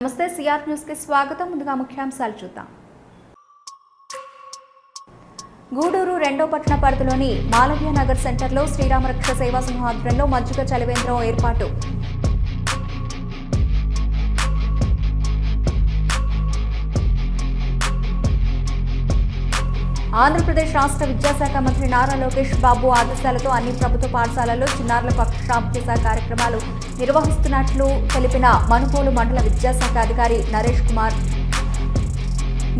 నమస్తే CR news కి స్వాగతం. ముందుగా ముఖ్యాంశాలు చూద్దాం. గూడూరు రెండో పట్టణ పరిధిలోని మాలవ్య నగర్ సెంటర్లో శ్రీరామరక్ష సేవా సంఘం ఆధ్వర్యంలో మజ్జిగ చలివేంద్రం ఏర్పాటు. ఆంధ్రప్రదేశ్ రాష్ట్ర విద్యాశాఖ మంత్రి నారా లోకేష్ బాబు ఆదేశాలతో అన్ని ప్రభుత్వ పాఠశాలల్లో చిన్నారుల పక్షాభ్యాస కార్యక్రమాలు నిర్వహిస్తున్నట్లు తెలిపిన మనుగోలు మండల విద్యాశాఖ అధికారి నరేష్ కుమార్,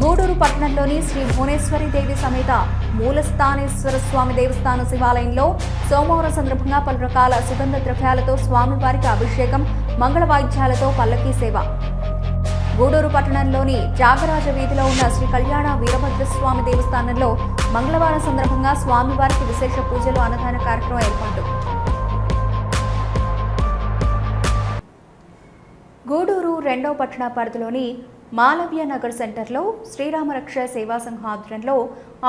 గూడూరు పట్టణంలోని శ్రీ భువనేశ్వరి దేవి సమేత మూలస్థానేశ్వర స్వామి దేవస్థానం శివాలయంలో సోమవారం సందర్భంగా పలు రకాల సుగంధ ద్రవ్యాలతో స్వామివారికి అభిషేకం, మంగళ వాయిద్యాలతో పల్లకీ సేవ. గూడూరు పట్టణంలోని త్యాగరాజ వీధిలో ఉన్న శ్రీ కళ్యాణ వీరభద్రస్వామి దేవస్థానంలో మంగళవారం సందర్భంగా స్వామివారికి విశేష పూజలు, అన్నదాన కార్యక్రమం ఏర్పాటు. గూడూరు రెండవ పట్టణ పరిధిలోని మాలవ్య నగర్ సెంటర్లో శ్రీరామరక్ష సేవా సంఘం ఆధ్వర్యంలో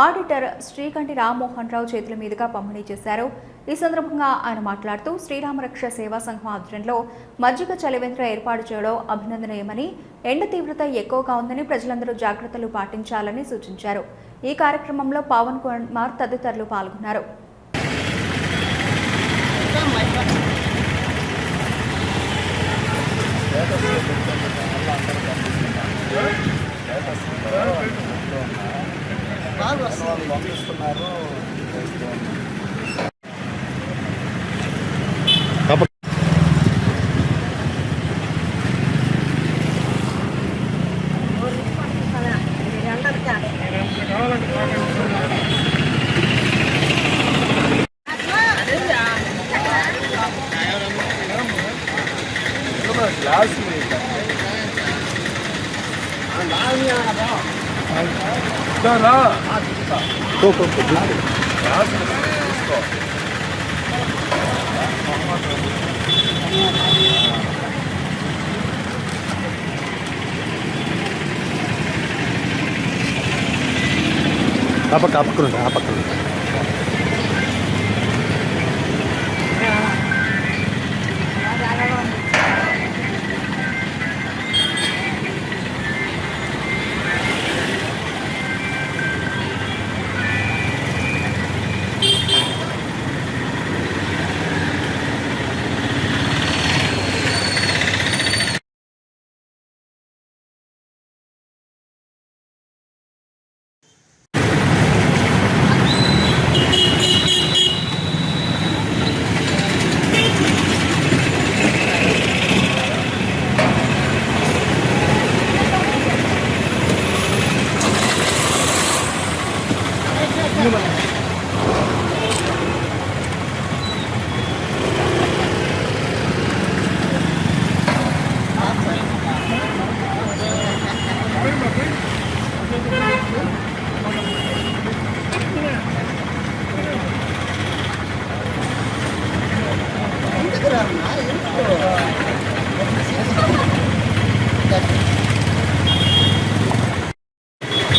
ఆడిటర్ శ్రీకంఠి రామ్మోహన్ రావు చేతుల మీదుగా పంపిణీ చేశారు. ఈ సందర్భంగా ఆయన మాట్లాడుతూ శ్రీరామరక్ష సేవా సంఘం ఆధ్వర్యంలో మజ్జిగ చలివేంద్రం ఏర్పాటు చేయడం అభినందనీయమని, ఎండ తీవ్రత ఎక్కువగా ఉందని ప్రజలందరూ జాగ్రత్తలు పాటించాలని సూచించారు. ఈ కార్యక్రమంలో పవన్ కుమార్ తదితరులు పాల్గొన్నారు.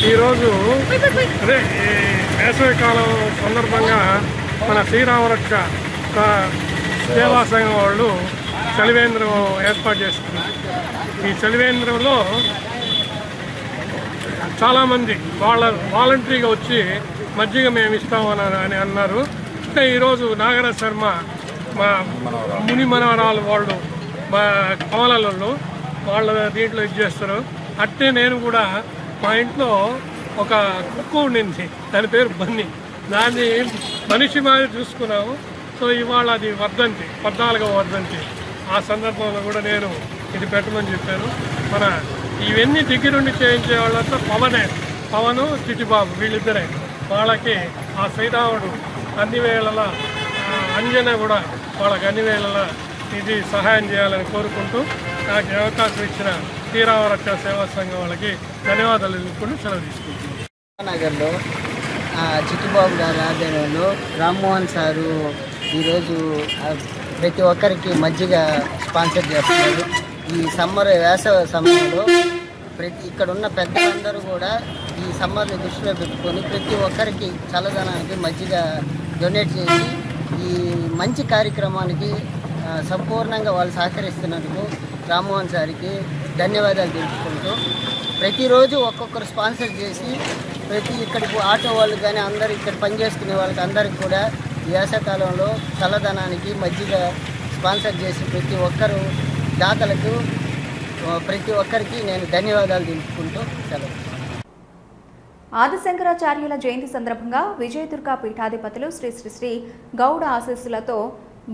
ఈరోజు అదే వేసవికాలం సందర్భంగా మన శ్రీరామరక్ష సేవా సంఘం వాళ్ళు చలివేంద్రం ఏర్పాటు చేస్తున్నారు. ఈ చలివేంద్రంలో చాలామంది వాలంటరీగా వచ్చి మజ్జిగ మేము ఇస్తామని అన్నారు. అంటే ఈరోజు నాగరాజ్ శర్మ మా ముని మనవరాలు వాళ్ళు మా కమలలో వాళ్ళ దీంట్లో ఇది చేస్తారు. అట్టే నేను కూడా మా ఇంట్లో ఒక కుక్క ఉండింది, దాని పేరు బన్నీ. దాన్ని మనిషి మాదిరి చూసుకున్నాము. సో ఇవాళ అది వర్ధంతి, 14వ వర్ధంతి. ఆ సందర్భంలో కూడా నేను ఇది పెట్టమని చెప్పాను. మన ఇవన్నీ దగ్గరుండి చేయించే వాళ్ళంతా పవను చిట్టిబాబు వీళ్ళిద్దరే. వాళ్ళకి ఆ శ్రీరాముడు అన్ని వేళలా, అంజన కూడా వాళ్ళకి అన్ని వేళలా ఇది సహాయం చేయాలని కోరుకుంటూ నాకు అవకాశం ఇచ్చిన శ్రీరామరక్ష సేవా సంఘం వాళ్ళకి ధన్యవాదాలు తెలుపుకుంటూ సెలవు తీసుకుంటున్నాను. నగర్లో చిట్టిబాబు గారి ఆధ్వర్యంలో రామ్మోహన్ సారు ఈరోజు ప్రతి ఒక్కరికి మజ్జిగ స్పాన్సర్ చేస్తున్నారు. ఈ వేసవ సమయంలో ఇక్కడ ఉన్న పెద్దలందరూ కూడా ఈ సమ్మర్ని దృష్టిలో పెట్టుకొని ప్రతి ఒక్కరికి చల్లదనానికి మజ్జిగ డొనేట్ చేసి ఈ మంచి కార్యక్రమానికి సంపూర్ణంగా వాళ్ళు సహకరిస్తున్నందుకు రామ్మోహన్ సార్కి ధన్యవాదాలు తెలుపుకుంటూ ప్రతిరోజు ఒక్కొక్కరు స్పాన్సర్ చేసి ఇక్కడికి ఆటో వాళ్ళు కానీ అందరు ఇక్కడ పనిచేసుకునే వాళ్ళకి అందరికి కూడా వేసవకాలంలో చల్లదనానికి మజ్జిగ స్పాన్సర్ చేసి ప్రతి ఒక్కరు దాతలకు ప్రతి ఒక్కరికి నేను ధన్యవాదాలు తెలుపుకుంటూ సెలవు. ఆదిశంకరాచార్యుల జయంతి సందర్భంగా విజయదుర్గ పీఠాధిపతులు శ్రీ శ్రీ శ్రీ గౌడ ఆశీస్సులతో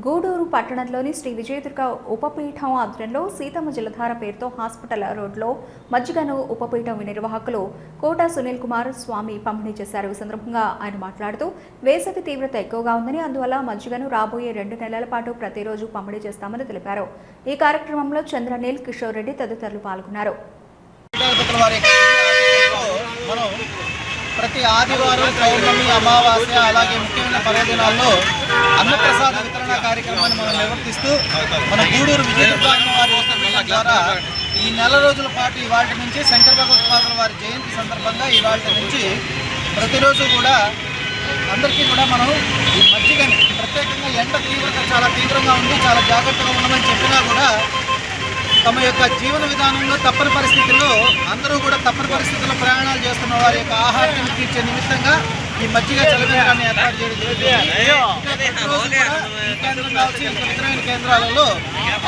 గూడూరు పట్టణంలోని శ్రీ విజయదుర్గ ఉపపీఠం ఆధ్వర్యంలో సీతమ్మ జలధార పేరుతో హాస్పిటల్ రోడ్లో మజ్జిగను ఉపపీఠం నిర్వాహకులు కోట సునీల్ కుమార్ స్వామి పంపిణీ చేశారు. ఈ సందర్భంగా ఆయన మాట్లాడుతూ వేసవి తీవ్రత ఎక్కువగా ఉందని, అందువల్ల మజ్జిగను రాబోయే 2 నెలల పాటు ప్రతిరోజు పంపిణీ చేస్తామని తెలిపారు. ఈ కార్యక్రమంలో చంద్రనీల్, కిషోర్ రెడ్డి తదితరులు పాల్గొన్నారు. ప్రతి ఆదివారం, పౌర్ణమి, అమావాస్య అలాగే ముఖ్యమైన పర్వదినాల్లో అన్నప్రసాద వితరణ కార్యక్రమాన్ని మనం నిర్వర్తిస్తూ మన గూడూరు విజయదుర్గ వారి ఉత్తర్వుల ద్వారా ఈ నెల రోజుల పాటు ఇవాళ నుంచి శంకర భగవత్పాదుల వారి జయంతి సందర్భంగా ఇవాళ నుంచి ప్రతిరోజు కూడా అందరికీ కూడా మనం ఈ మజ్జిగని ప్రత్యేకంగా ఎండ తీవ్రత చాలా తీవ్రంగా ఉంది, చాలా జాగ్రత్తగా ఉండమని చెప్పినా కూడా తమ యొక్క జీవన విధానంలో తప్పని పరిస్థితుల్లో అందరూ కూడా తప్పని పరిస్థితుల్లో ప్రయాణాలు చేస్తున్న వారి యొక్క ఆహారాన్ని తీర్చే నిమిత్తంగా ఈ మజ్జిగ చల్లబెట్టడాన్ని ఏర్పాటు చేయడం జరుగుతుంది. ఈ కేంద్రం కావచ్చు, ఇంకా ఇతరమైన కేంద్రాలలో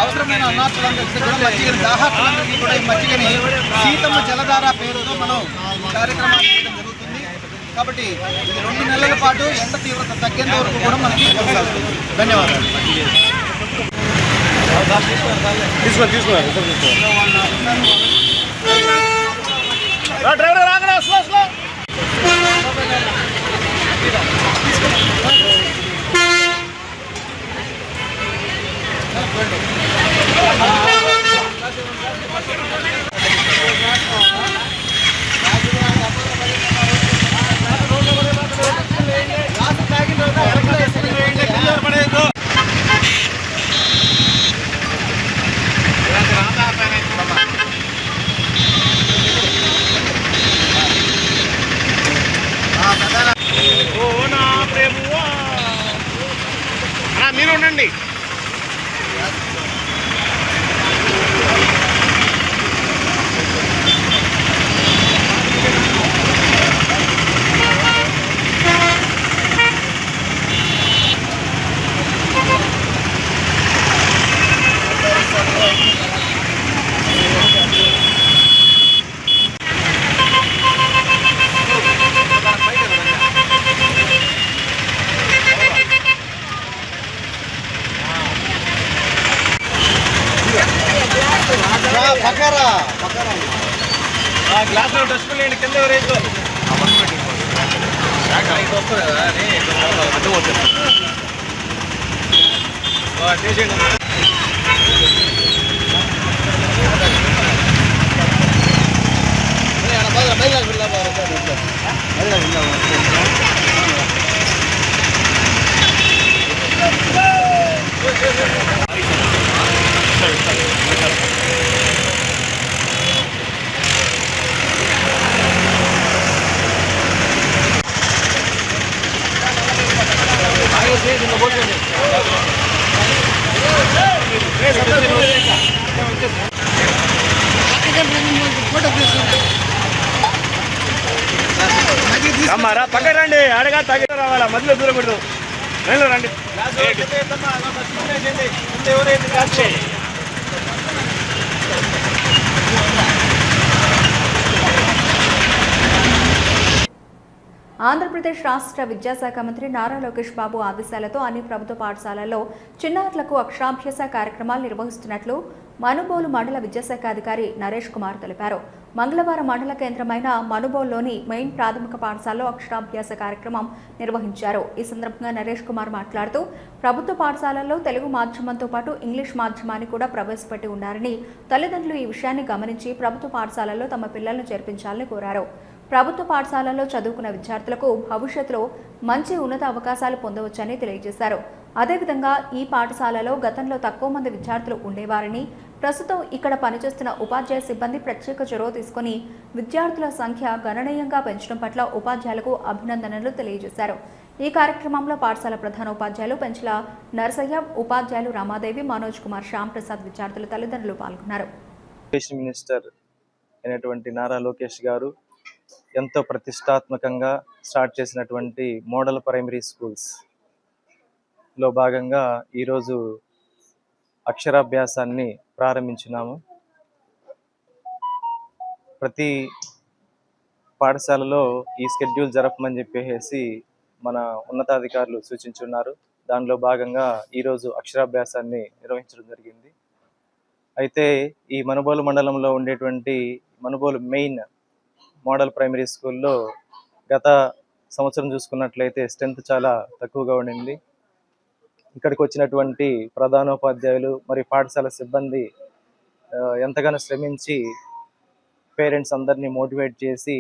అవసరమైన అన్నార్థులందరికీ కూడా మజ్జిగని, దాహార్థులందరికీ కూడా ఈ మజ్జిగని సీతమ్మ జలధార పేరుతో మనం కార్యక్రమాలు చేయడం జరుగుతుంది. కాబట్టి ఇది 2 నెలల పాటు ఎండ తీవ్రత తగ్గేంత వరకు కూడా మనకి కొనసాగుతుంది. ధన్యవాదాలు. డ్రైవర్ రాగరా స్లో స్లో. మీరు ఉండండి. గ్లాస్ డస్ట్బిన్ లేండి, కింద ఎవరైతే అమ్మారా పక్క రండి, అడగా తగ్గ రావాలా, మధ్యలో దూరం పెడదు, రైలు రండి. ఆంధ్రప్రదేశ్ రాష్ట్ర విద్యాశాఖ మంత్రి నారా లోకేష్ బాబు ఆదేశాలతో అన్ని ప్రభుత్వ పాఠశాలల్లో చిన్నారులకు అక్షరాభ్యాస కార్యక్రమాలు నిర్వహిస్తున్నట్లు మనుబోలు మండల విద్యాశాఖ అధికారి నరేష్ కుమార్ తెలిపారు. మంగళవారం మండల కేంద్రమైన మనుబోలులోని మెయిన్ ప్రాథమిక పాఠశాలలో అక్షరాభ్యాస కార్యక్రమం నిర్వహించారు. ఈ సందర్భంగా నరేష్ కుమార్ మాట్లాడుతూ ప్రభుత్వ పాఠశాలల్లో తెలుగు మాధ్యమంతో పాటు ఇంగ్లీష్ మాధ్యమాన్ని కూడా ప్రవేశపెట్టి ఉన్నారని, తల్లిదండ్రులు ఈ విషయాన్ని గమనించి ప్రభుత్వ పాఠశాలల్లో తమ పిల్లలను చేర్పించాలని కోరారు. ప్రభుత్వ పాఠశాలల్లో చదువుకున్న విద్యార్థులకు భవిష్యత్తులో మంచి ఉన్నత అవకాశాలు పొందవచ్చని తెలియజేశారు. అదేవిధంగా ఈ పాఠశాలలో గతంలో తక్కువ మంది విద్యార్థులు ఉండేవారని, ప్రస్తుతం ఇక్కడ పనిచేస్తున్న ఉపాధ్యాయ సిబ్బంది ప్రత్యేక చొరవ తీసుకుని విద్యార్థుల సంఖ్య గణనీయంగా పెంచడం పట్ల ఉపాధ్యాయులకు అభినందనలు తెలియజేశారు. ఈ కార్యక్రమంలో పాఠశాల ప్రధానోపాధ్యాయులు పెంచుల నరసయ్య, ఉపాధ్యాయులు రామాదేవి, మనోజ్ కుమార్, శ్యామ్ ప్రసాద్, విద్యార్థులు, తల్లిదండ్రులు పాల్గొన్నారు. ఎడ్యుకేషన్ మినిస్టర్ అయినటువంటి నారా లోకేష్ గారు ఎంతో ప్రతిష్టాత్మకంగా స్టార్ట్ చేసినటువంటి మోడల్ ప్రైమరీ స్కూల్స్ లో భాగంగా ఈరోజు అక్షరాభ్యాసాన్ని ప్రారంభించినాము. ప్రతి పాఠశాలలో ఈ షెడ్యూల్ జరపమని చెప్పేసి మన ఉన్నతాధికారులు సూచించున్నారు. దానిలో భాగంగా ఈరోజు అక్షరాభ్యాసాన్ని నిర్వహించడం జరిగింది. అయితే ఈ మనుబోలు మండలంలో ఉండేటువంటి మనుబోలు మెయిన్ మోడల్ ప్రైమరీ స్కూల్లో గత సంవత్సరం చూసుకున్నట్లయితే స్ట్రెంత్ చాలా తక్కువగా ఉండింది. ఇక్కడికి వచ్చినటువంటి ప్రధానోపాధ్యాయులు మరియు పాఠశాల సిబ్బంది ఎంతగానో శ్రమించి పేరెంట్స్ అందరినీ మోటివేట్ చేసి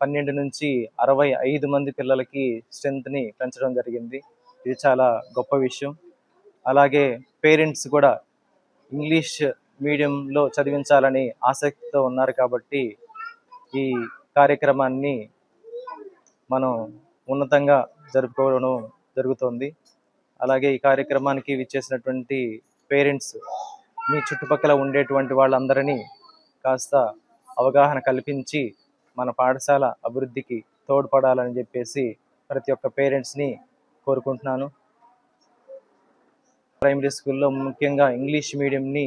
12 నుంచి 65 మంది పిల్లలకి స్ట్రెంత్ని పెంచడం జరిగింది. ఇది చాలా గొప్ప విషయం. అలాగే పేరెంట్స్ కూడా ఇంగ్లీష్ మీడియంలో చదివించాలని ఆసక్తితో ఉన్నారు కాబట్టి ఈ కార్యక్రమాన్ని మనం ఉన్నతంగా జరుపుకోవడం జరుగుతుంది. అలాగే ఈ కార్యక్రమానికి విచ్చేసినటువంటి పేరెంట్స్ మీ చుట్టుపక్కల ఉండేటువంటి వాళ్ళందరినీ కాస్త అవగాహన కల్పించి మన పాఠశాల అభివృద్ధికి తోడ్పడాలని చెప్పేసి ప్రతి ఒక్క పేరెంట్స్ని కోరుకుంటున్నాను. ప్రైమరీ స్కూల్లో ముఖ్యంగా ఇంగ్లీష్ మీడియంని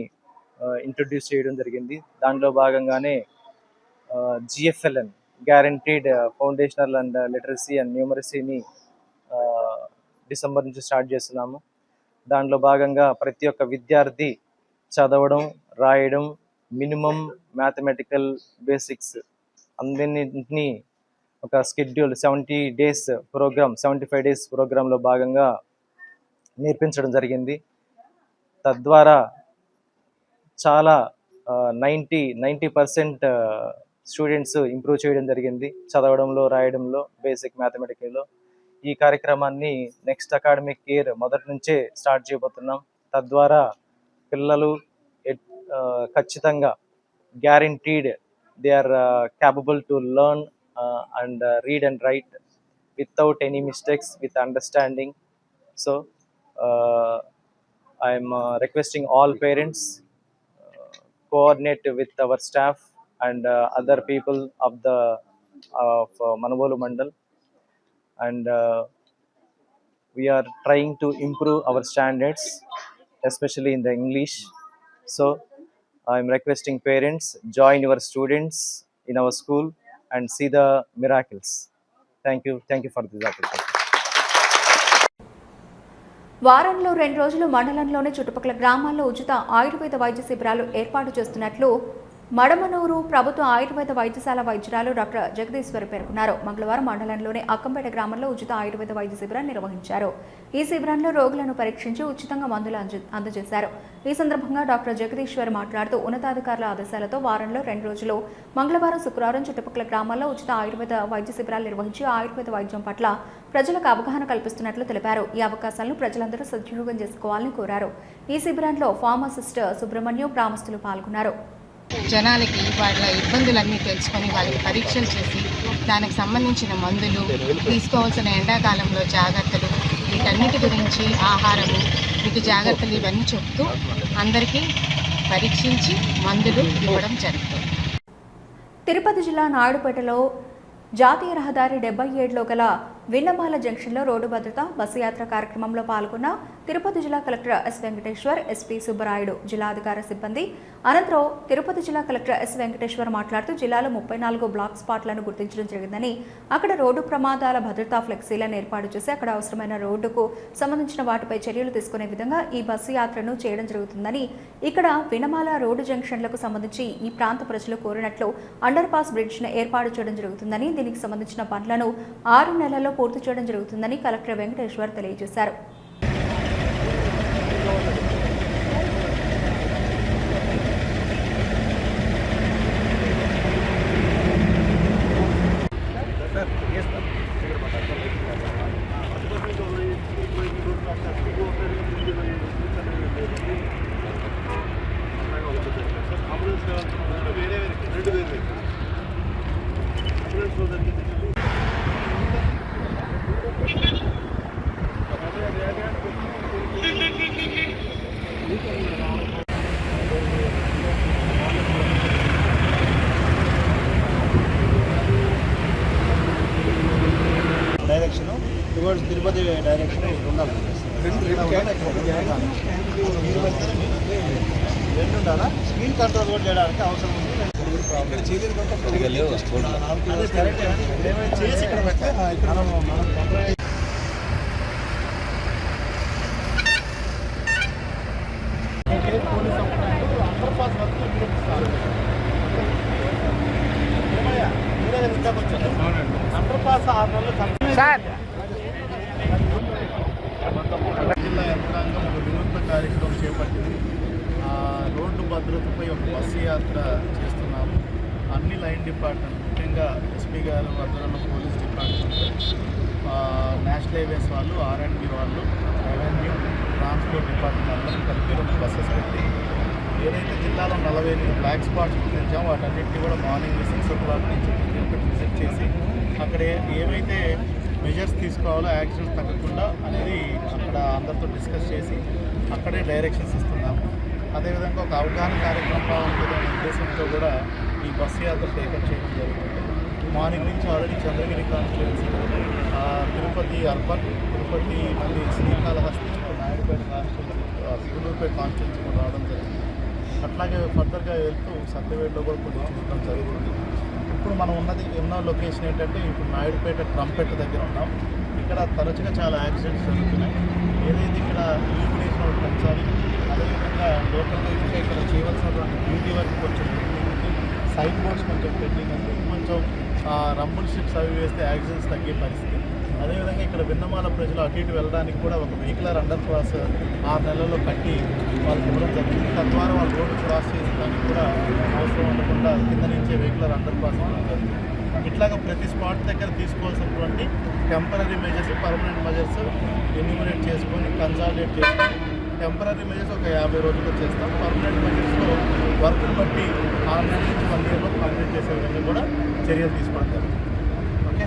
ఇంట్రొడ్యూస్ చేయడం జరిగింది. దానిలో భాగంగానే GFLN guaranteed foundational and literacy and న్యూమరసీని డిసెంబర్ నుంచి స్టార్ట్ చేస్తున్నాము. దానిలో భాగంగా ప్రతి ఒక్క విద్యార్థి చదవడం, రాయడం, మినిమం మ్యాథమెటికల్ బేసిక్స్ అందరినీ ఒక షెడ్యూల్ 70 డేస్ ప్రోగ్రామ్ 75 డేస్ ప్రోగ్రాంలో భాగంగా నేర్పించడం జరిగింది. తద్వారా చాలా 90% స్టూడెంట్స్ ఇంప్రూవ్ చేయడం జరిగింది చదవడంలో, రాయడంలో, బేసిక్ మ్యాథమెటికల్లో. ఈ కార్యక్రమాన్ని నెక్స్ట్ అకాడమిక్ ఇయర్ మొదటి నుంచే స్టార్ట్ చేయబోతున్నాం. తద్వారా పిల్లలు ఖచ్చితంగా guaranteed they are capable to learn and read and write without any mistakes, with understanding. So I am requesting all parents coordinate with our staff and other people of Manubolu Mandal, and we are trying to improve our standards, especially in the English. So I am requesting parents join your students in our school and see the miracles. Thank you for this opportunity. వారంలో 2 రోజులు మండలంలోని చుట్టుపక్కల గ్రామాల్లో ఉచిత ఆయుర్వేద వైద్య శిబిరాలు ఏర్పాటు చేస్తున్నట్లు మడమనూరు ప్రభుత్వ ఆయుర్వేద వైద్యశాల వైద్యురాలు డాక్టర్ జగదీశ్వరి పేర్కొన్నారు. మంగళవారం మండలంలోని అక్కంపేట గ్రామంలో ఉచిత ఆయుర్వేద వైద్య శిబిరాన్ని నిర్వహించారు. ఈ శిబిరంలో రోగులను పరీక్షించి ఉచితంగా మందులు అందజేశారు. ఈ సందర్భంగా డాక్టర్ జగదీశ్వరి మాట్లాడుతూ ఉన్నతాధికారుల ఆదేశాలతో వారంలో 2 రోజులు మంగళవారం, శుక్రవారం చుట్టుపక్కల గ్రామాల్లో ఉచిత ఆయుర్వేద వైద్య శిబిరాలు నిర్వహించి ఆయుర్వేద వైద్యం పట్ల ప్రజలకు అవగాహన కల్పిస్తున్నట్లు తెలిపారు. ఈ అవకాశాలను ప్రజలందరూ సద్వినియోగం చేసుకోవాలని కోరారు. ఈ శిబిరంలో ఫార్మసిస్ట్ సుబ్రహ్మణ్యం, గ్రామస్తులు పాల్గొన్నారు. జనాలకి వాళ్ళ ఇబ్బందులన్నీ తెలుసుకొని వాళ్ళకి పరీక్షలు చేసి దానికి సంబంధించిన మందులు, తీసుకోవాల్సిన ఎండాకాలంలో జాగ్రత్తలు, వీటన్నిటి గురించి ఆహారము, వీటి జాగ్రత్తలు ఇవన్నీ చెప్తూ అందరికీ పరీక్షించి మందులు ఇవ్వడం జరుగుతుంది. తిరుపతి జిల్లా నాయుడుపేటలో జాతీయ రహదారి 77లో గల విన్నమాల జంక్షన్లో రోడ్డు భద్రత బస్సు యాత్ర కార్యక్రమంలో పాల్గొన్న తిరుపతి జిల్లా collector S Venkateswar, SP Subbarayudu, జిల్లాధికార సిబ్బంది. అనంతరం తిరుపతి జిల్లా కలెక్టర్ ఎస్ వెంకటేశ్వర్ మాట్లాడుతూ జిల్లాలో 34 బ్లాక్ స్పాట్లను గుర్తించడం జరిగిందని, అక్కడ రోడ్డు ప్రమాదాల భద్రతా ఫ్లెక్సీలను ఏర్పాటు చేసి అక్కడ అవసరమైన రోడ్డుకు సంబంధించిన వాటిపై చర్యలు తీసుకునే విధంగా ఈ బస్సు యాత్రను చేయడం జరుగుతుందని, ఇక్కడ వినమాల రోడ్డు జంక్షన్లకు సంబంధించి ఈ ప్రాంత ప్రజలు కోరినట్లు అండర్ పాస్ బ్రిడ్జ్ను ఏర్పాటు చేయడం జరుగుతుందని, దీనికి సంబంధించిన పనులను 6 నెలల్లో పూర్తి చేయడం జరుగుతుందని కలెక్టర్ వెంకటేశ్వర్ తెలియజేశారు. అదే డైరెక్టర్ ఉండాలి. రెండు ఉండాలా, స్పీడ్ కంట్రోల్ కూడా చేయడానికి అవసరం ఉంది. చేసి ఇక్కడ పెట్టే జిల్లా యంత్రాంగం ఒక వినూత్న కార్యక్రమం చేపట్టింది. రోడ్డు భద్రతపై ఒక బస్సు యాత్ర చేస్తున్నాము. అన్ని లైన్ డిపార్ట్మెంట్, ముఖ్యంగా ఎస్పీ గారు, అదనంలో పోలీస్ డిపార్ట్మెంట్, నేషనల్ హైవేస్ వాళ్ళు, R&B వాళ్ళు, రెవెన్యూ, ట్రాన్స్పోర్ట్ డిపార్ట్మెంట్ అందరం కలిపి 2 బస్సెస్ పెట్టి ఏదైతే జిల్లాలో 48 బ్లాక్ స్పాట్స్ గుర్తించామో వాటన్నిటిని కూడా మార్నింగ్ 6 o'clock నుంచి విజిట్ చేసి అక్కడ ఏవైతే మెజర్స్ తీసుకోవాలో యాక్సిడెంట్స్ తగ్గకుండా అనేది అక్కడ అందరితో డిస్కస్ చేసి అక్కడే డైరెక్షన్స్ ఇస్తున్నాము. అదేవిధంగా ఒక అవగాహన కార్యక్రమంగా ఉంటుందనే ఉద్దేశంతో కూడా ఈ బస్సు యాత్ర టేకప్ చేయడం జరుగుతుంది. మార్నింగ్ నుంచి already Chandragiri constituency, Tirupati urban, Tirupati మళ్ళీ శ్రీకాళహస్తి, నాయుడుపేట కాన్స్టిట్యున్సీ, గుంటూరుపేట కాన్స్టిట్యున్సీ కూడా రావడం జరిగింది. అట్లాగే ఫర్దర్గా వెళ్తూ సత్యవేడలో కూడా కొన్ని చూడడం జరుగుతుంది. ఇప్పుడు మనం ఉన్న లొకేషన్ ఏంటంటే ఇప్పుడు నాయుడుపేట ట్రంపెట్ దగ్గర ఉన్నాం. ఇక్కడ తరచుగా చాలా యాక్సిడెంట్స్ జరుగుతున్నాయి. ఏదైతే ఇక్కడ ఇల్యూమినేషన్ పెంచాలి, అదేవిధంగా లోకల్గా ఇంకా ఇక్కడ చేయవలసినటువంటి బ్యూటీ వర్క్ కొంచెం పెండింగ్ ఉంది, సైడ్ బోర్డ్స్ కొంచెం పెండింగ్ ఉంది. కొంచెం రంబుల్ స్ట్రిప్స్ అవి వేస్తే యాక్సిడెంట్స్ తగ్గే పరిస్థితి. అదేవిధంగా ఇక్కడ విన్నమాల ప్రజలు అటు ఇటు వెళ్ళడానికి కూడా ఒక వెహికులర్ అండర్ క్రాస్ 6 నెలల్లో కట్టి వాళ్ళకి ఇవ్వడం జరిగింది. తద్వారా వాళ్ళు రోడ్డు క్రాస్ చేసేదానికి కూడా అవసరం ఉండకుండా కింద నుంచే వెహికులర్ అండర్ క్రాస్ ఇవ్వడం జరిగింది. ఇట్లాగా ప్రతి స్పాట్ దగ్గర తీసుకోవాల్సినటువంటి temporary measures, permanent measures enumerate చేసుకొని కన్సాలిడేట్ చేసుకొని టెంపరీ మెజర్స్ ఒక 50 రోజుల్లో చేస్తాం. పర్మనెంట్ మెజర్స్లో వర్క్ని బట్టి 6 నెలల నుంచి 1 yearలో కంప్లీట్ చేసే విధంగా కూడా చర్యలు తీసుకోవడం జరుగుతుంది. ఓకే.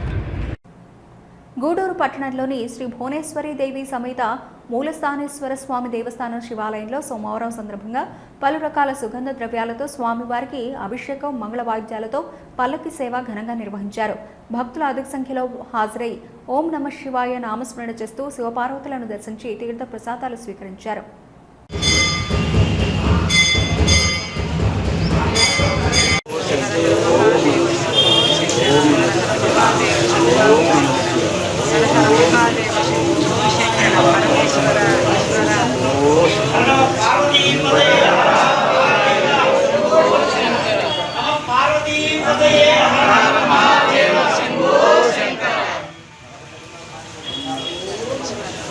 గూడూరు పట్టణంలోని శ్రీ భువనేశ్వరి దేవి సమేత మూలస్థానేశ్వర స్వామి దేవస్థానం శివాలయంలో సోమవారం సందర్భంగా పలు రకాల సుగంధ ద్రవ్యాలతో స్వామివారికి అభిషేకం, మంగళ వాయిద్యాలతో పల్లకి సేవ ఘనంగా నిర్వహించారు. భక్తులు అధిక సంఖ్యలో హాజరై ఓం నమః శివాయ నామస్మరణ చేస్తూ శివపార్వతులను దర్శించి తీర్థ ప్రసాదాలు స్వీకరించారు.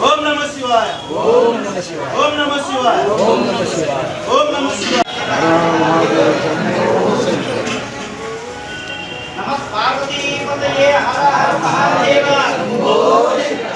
ఓం నమః శివాయ, ఓం నమః శివాయ, ఓం నమః శివాయ, ఓం నమః శివాయ, ఓం నమః శివాయ. నమః పార్వతీ పతయే హర హర మహాదేవ శంభో శంకర.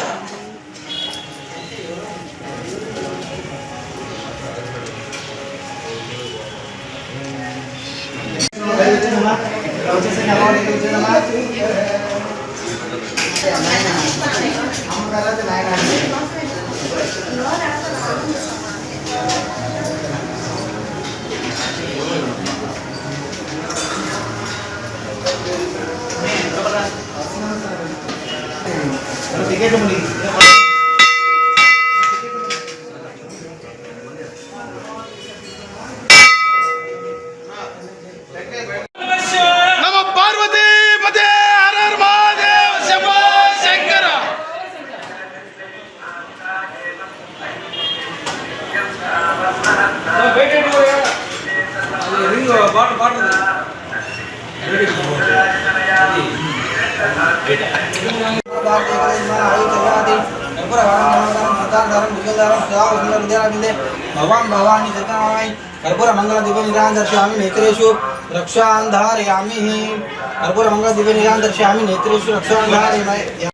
నమః పార్వతీ పతే హర హర మహాదేవ శంభో శంకర. भवान् भवानी सत्यनारायण कर्पूर मंगल दिव्य निरान दर्शयामि नेत्रेषु रक्षां धारयामि. कर्पूर मंगल दिव्य निरान दर्शयामि नेत्रेषु रक्षां धारयामि.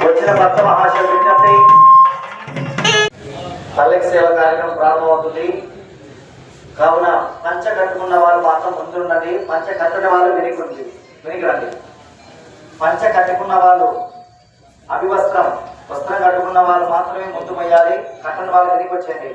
వచ్చిన భక్త మహాశయ విజ్ఞప్తి, పల్లకి సేవ కార్యక్రమం ప్రారంభమవుతుంది. కావున పంచ కట్టుకున్న వాళ్ళు మాత్రం ముందున్నది, పంచ కట్టుకున్న వాళ్ళు వెనక్కి రండి. పంచ కట్టుకున్న వాళ్ళు వస్త్రం కట్టుకున్న వాళ్ళు మాత్రమే ముందు పోయాలి, కట్టుకున్న వాళ్ళు వెనక్కి వచ్చేయండి.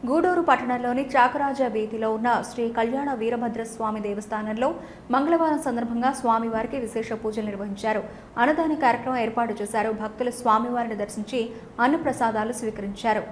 గూడూరు పట్టణంలోని చాకరాజ వీధిలో ఉన్న శ్రీ కళ్యాణ వీరభద్ర స్వామి దేవస్థానంలో మంగళవారం సందర్భంగా స్వామివారికి విశేష పూజలు నిర్వహించారు. అన్నదాన కార్యక్రమం ఏర్పాటు చేశారు. భక్తులు స్వామివారిని దర్శించి అన్నప్రసాదాలు స్వీకరించారు.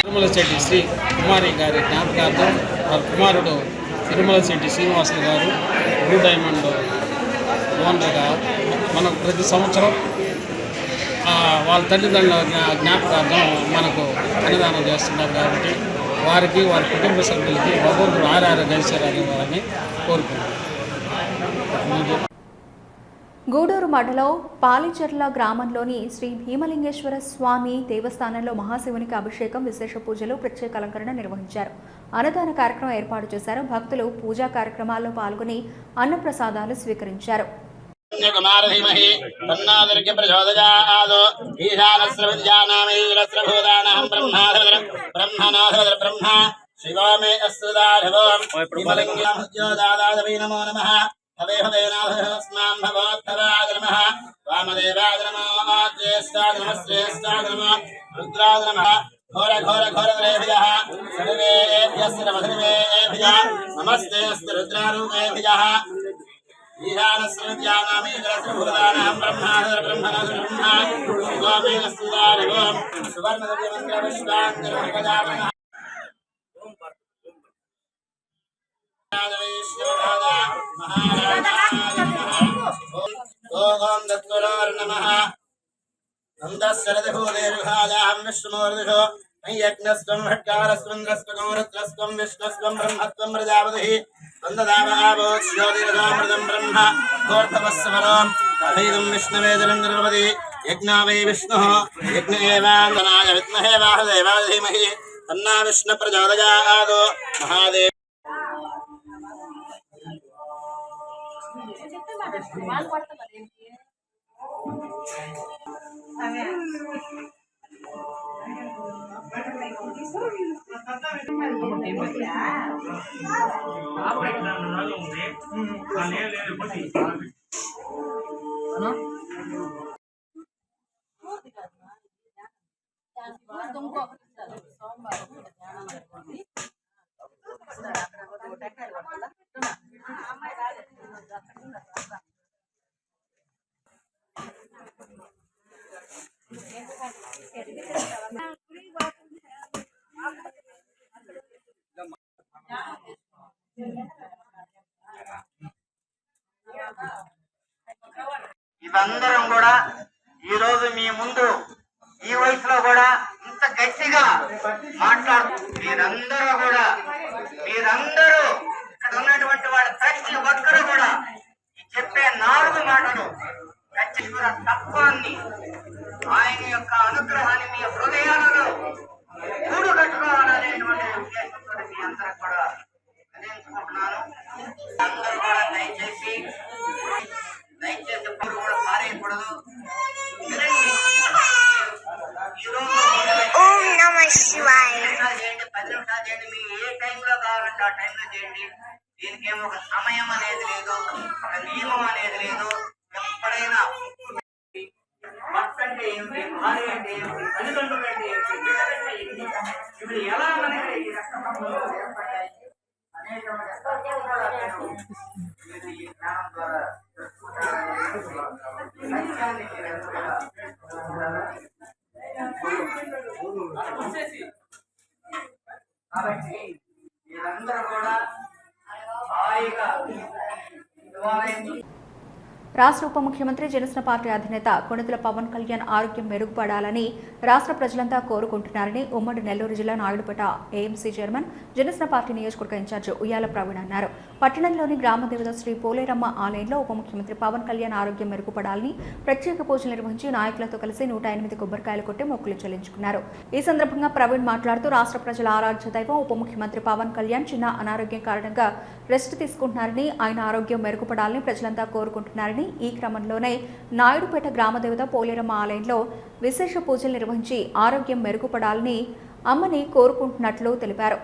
తిరుమల శెట్టి శ్రీ కుమారి గారి జ్ఞాపకార్థం వారి కుమారుడు తిరుమల శెట్టి శ్రీనివాసులు గారు బ్లూ డైమండ్ ఓనర్గా మనకు ప్రతి సంవత్సరం వాళ్ళ తల్లిదండ్రుల జ్ఞాపకార్థం మనకు అన్నదానం చేస్తున్నారు కాబట్టి వారికి వారి కుటుంబ సభ్యులకి భగవంతుడు ఆరోగ్యాన్ని కోరుకుంటున్నాను. గూడూరు మండలం పాలిచెర్ల గ్రామంలోని శ్రీ భీమలింగేశ్వర స్వామి దేవస్థానంలో మహాశివునికి అభిషేకం, విశేష పూజలు, ప్రత్యేక అలంకరణ నిర్వహించారు. అన్నదాన కార్యక్రమం ఏర్పాటు చేశారు. భక్తులు పూజా కార్యక్రమాల్లో పాల్గొని అన్నప్రసాదాలు స్వీకరించారు. हवे हवेनाभस्मां भगवत्तराय नमः वामदेवाय नमः ज्येष्ठाय नमः श्रेष्ठाय नमः रुद्राय नमः घोर घोर घोरद्रेभ्यः सर्वेभ्यः सर्वधर्मेभ्यः नमस्ते अस्तु रुद्रारूपेभ्यः ईशानस्मृत्यानामि जलसुभूतानां ब्रह्माधर ब्रह्मणः ब्रह्मा शिवमेन स्तुतारवं सुवर्णदिव्यमन्त्रविश्वान्तरमगजानः ओम दत्तुरार नमः नंदस्सरदभूदेर्घायां विष्णुमूर्तिषु यज्ञस्त्वं हट्कारस्त्वं द्रष्टुकं रुद्रस्त्वं विष्णुस्त्वं ब्रह्मस्त्वं प्रजापतिः वन्ददामहाभोज्योतिरसामृतं ब्रह्म घोर्धवस्वरं तथैदं विष्णुवेदनं निर्वपति यज्ञो वै विष्णुः यज्ञ एवान्दनाय विद्महे वासुदेवाय धीमहि तन्नो विष्णुः प्रचोदयात् महादेव ఇవందరం కూడా ఈ రోజు మీ ముందు ఈ వయసులో కూడా ఇంత గట్టిగా మాట్లాడుతూ మీరందరూ ఇక్కడ ఉన్నటువంటి వాళ్ళ ప్రతి ఒక్కరు కూడా చెప్పే 4 మాటలు ఖచ్చితంగా తత్వాన్ని ఆయన యొక్క అనుగ్రహాన్ని మీ హృదయాలలో కూడు కట్టుకోవాలనేటువంటి ఉద్దేశంతో మీ అందరూ కూడా అందించుకుంటున్నాను. అందరూ కూడా దయచేసి ఎప్పుడు కూడా పారేయకూడదు. చేయండి, 10 నిమిషాలు చేయండి, మీకు ఏ టైంలో కావాలంటే ఆ టైంలో చేయండి. దీనికేమో ఒక సమయం అనేది లేదు, ఒక నియమం అనేది లేదు. ఎప్పుడైనా భర్త అంటే ఏమిటి, భార్య అంటే ఏమిటి, తల్లిదండ్రులు అంటే ఏమిటి, బిడ్డలంటే ఏమిటి, ఇవి ఎలా మనకి ఈ రక్త సంబంధాలు ఏర్పడ్డాయి అనేటువంటి ఈ జ్ఞానం ద్వారా కాబట్టి మీరందరూ కూడా హాయిగా రాష్ట్ర ఉప ముఖ్యమంత్రి జనసేన పార్టీ అధినేత కొణిదెల పవన్ కళ్యాణ్ ఆరోగ్యం మెరుగుపడాలని రాష్ట్ర ప్రజలంతా కోరుకుంటున్నారని ఉమ్మడి నెల్లూరు జిల్లా Naidupeta AMC chairman Janasena party నియోజకవర్గ ఇన్ఛార్జ్ ఉయ్యాల ప్రవీణ్ అన్నారు. పట్టణంలోని గ్రామదేవత శ్రీ పోలేరమ్మ ఆలయంలో ఉప ముఖ్యమంత్రి పవన్ కళ్యాణ్ ఆరోగ్యం మెరుగుపడాలని ప్రత్యేక పూజలు నిర్వహించి నాయకులతో కలిసి 108 కొబ్బరికాయలు కొట్టి మొక్కులు చెల్లించుకున్నారు. ఈ సందర్భంగా ప్రవీణ్ మాట్లాడుతూ రాష్ట్ర ప్రజల ఆరాధ్య దైవం ఉప ముఖ్యమంత్రి పవన్ కళ్యాణ్ చిన్న అనారోగ్యం కారణంగా రెస్ట్ తీసుకుంటున్నారని, ఆయన ఆరోగ్యం మెరుగుపడాలని ప్రజలంతా కోరుకుంటున్నారని, ఈ క్రమంలోనే నాయుడుపేట గ్రామదేవత పోలేరమ్మ ఆలయంలో విశేష పూజలు నిర్వహించి ఆరోగ్యం మెరుగుపడాలని అమ్మని కోరుకుంటున్నట్లు తెలిపారు.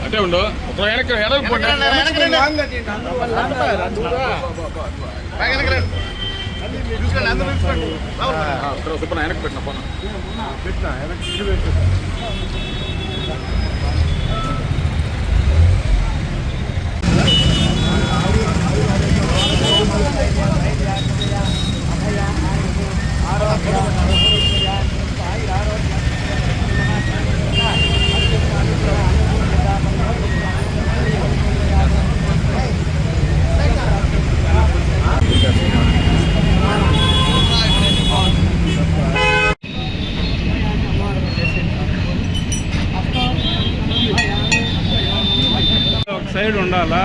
అదే ఉండు ఒక వెనక్కి పెట్టిన ఫోన్ సైడ్ ఉండాలా.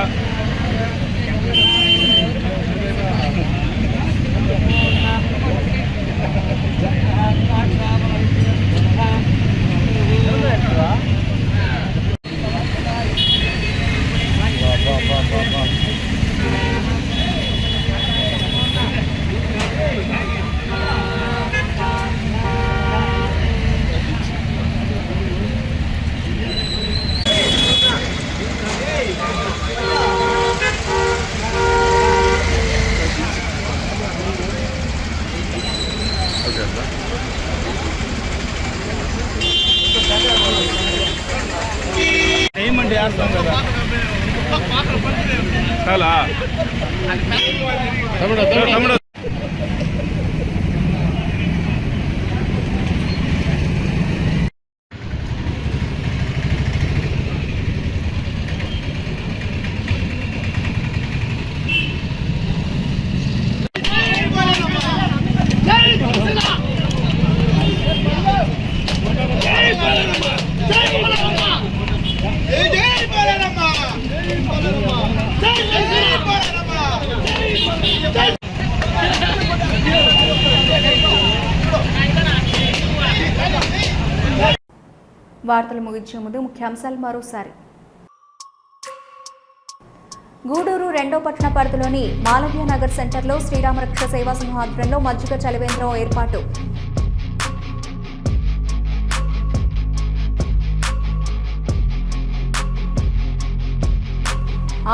చాలా తమ్ముడు వార్తలు ముగించే ముందు ముఖ్యాంశాలు మరోసారి. గూడూరు 2వ పట్టణ పరిధిలోని మాలవ్య నగర్ సెంటర్లో శ్రీరామరక్ష సేవా సంఘం ఆధ్వర్యంలో మజ్జిగ చలివేంద్రం ఏర్పాటు.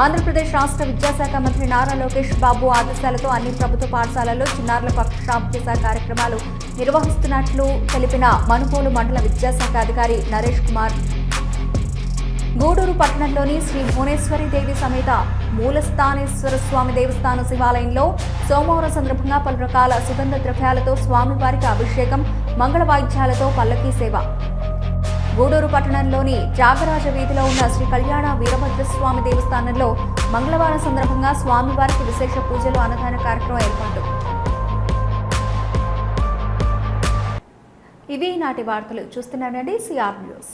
ఆంధ్రప్రదేశ్ రాష్ట్ర విద్యాశాఖ మంత్రి నారా లోకేష్ బాబు ఆదేశాలతో అన్ని ప్రభుత్వ పాఠశాలల్లో చిన్నారుల పక్షాభ చేసే కార్యక్రమాలు నిర్వహిస్తున్నట్లు తెలిపిన మనుబోలు మండల విద్యాశాఖ అధికారి నరేష్ కుమార్. గూడూరు పట్టణంలోని శ్రీ భువనేశ్వరి దేవి సమేత మూలస్థానేశ్వర స్వామి దేవస్థానం శివాలయంలో సోమవారం సందర్భంగా పలు రకాల సుగంధ ద్రవ్యాలతో స్వామివారికి అభిషేకం, మంగళ వాయిద్యాలతో పల్లకీ సేవ. గూడూరు పట్టణంలోని త్యాగరాజ వీధిలో ఉన్న శ్రీ కళ్యాణ వీరభద్రస్వామి దేవస్థానంలో మంగళవారం సందర్భంగా స్వామివారికి విశేష పూజలు, అన్నదాన కార్యక్రమం ఏర్పాటు. ఇవి నాటి వార్తలు. చూస్తున్నానండి సిఆర్ న్యూస్.